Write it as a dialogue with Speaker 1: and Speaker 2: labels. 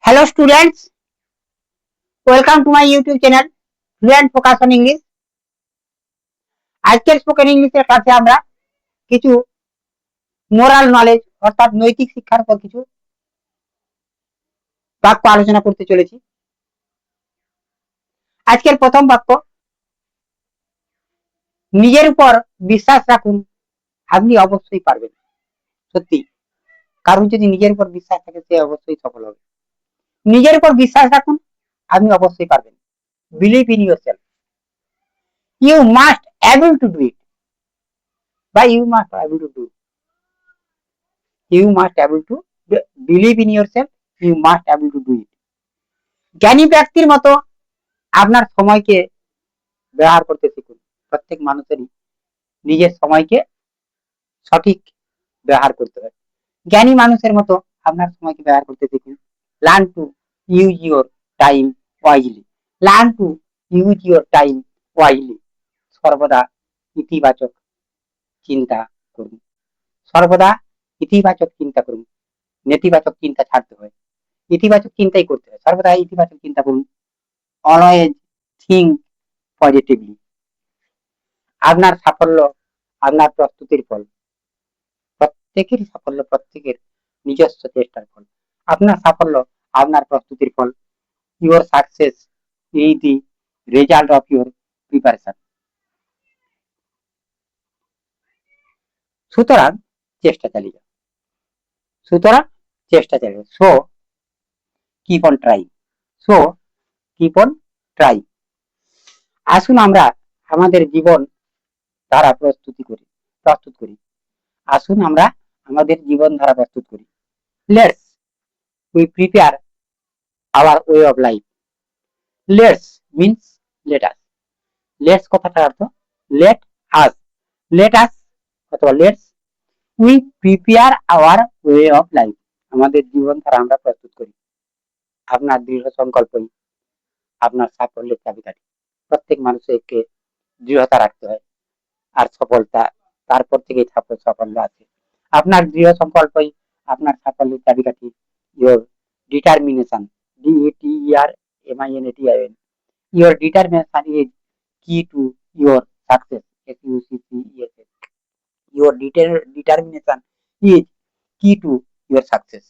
Speaker 1: Hello students, welcome to my YouTube channel Fluent Focus on English। আজকের spoken ইংলিশের ক্লাসে আমরা কিছু মোরাল নলেজ অর্থাৎ নৈতিক শিক্ষার উপর কিছু বাক্য আলোচনা করতে চলেছি। আজকের প্রথম বাক্য, নিজের উপর বিশ্বাস রাখুন, আপনি অবশ্যই পারবেন। সত্যি, কারণ যদি নিজের উপর বিশ্বাস থাকে সে অবশ্যই সফল হবে। নিজের উপর বিশ্বাস রাখুন, আপনি অবশ্যই পারবেন। Believe in yourself. You must able to do it. Why you must able to do? You must able to believe in yourself. You must able to do it. জ্ঞানী ব্যক্তির মতো আপনার সময়কে ব্যবহার করতে শিখুন। প্রত্যেক মানুষেরই নিজের সময়কে সঠিক ব্যবহার করতে হয়। জ্ঞানী মানুষের মতো আপনার সময়কে ব্যবহার করতে শিখুন। Learn to use your time wisely. Learn to use your time wisely. সর্বদা ইতিবাচক চিন্তা করুন। সর্বদা ইতিবাচক চিন্তা করুন। নেতিবাচক চিন্তা ছাড়তে হয়, ইতিবাচক চিন্তাই করতে হয়। সর্বদা ইতিবাচক চিন্তা করুন। Always think positively. আপনার সাফল্য আপনার প্রস্তুতির ফল। প্রত্যেকেরই সাফল্য প্রত্যেকের নিজস্ব চেষ্টার ফল। আপনার সাফল্য আপনার প্রস্তুতির ফল। Your success is the result of your preparation. সুতরাং চেষ্টা চালিয়ে যাও। সুতরাং চেষ্টা চালিয়ে যাও। So keep on try. So keep on try. আসুন আমরা আমাদের জীবন ধারা প্রস্তুত করি। আসুন আমরা আমাদের জীবন ধারা প্রস্তুত করি। Let's we prepare hour way of life. Let's means let us. Let's কথাটার অর্থ লেট আস। লেট আস অথবা let's we prepare hour way of life. আমাদের জীবন ধারা আমরা প্রস্তুত করি। আপনার দৃঢ় সংকল্পই আপনার সাফল্যের চাবিকাঠি। প্রত্যেক মানুষকে দৃঢ়তা রাখতে হয়, আর সফলতা তারপর থেকেই সাফল্য আছে। আপনার দৃঢ় সংকল্পই আপনার সাফল্যের চাবিকাঠি। Your determination, DETERMINATION, your determination is key to your success. Your determination is key to your success.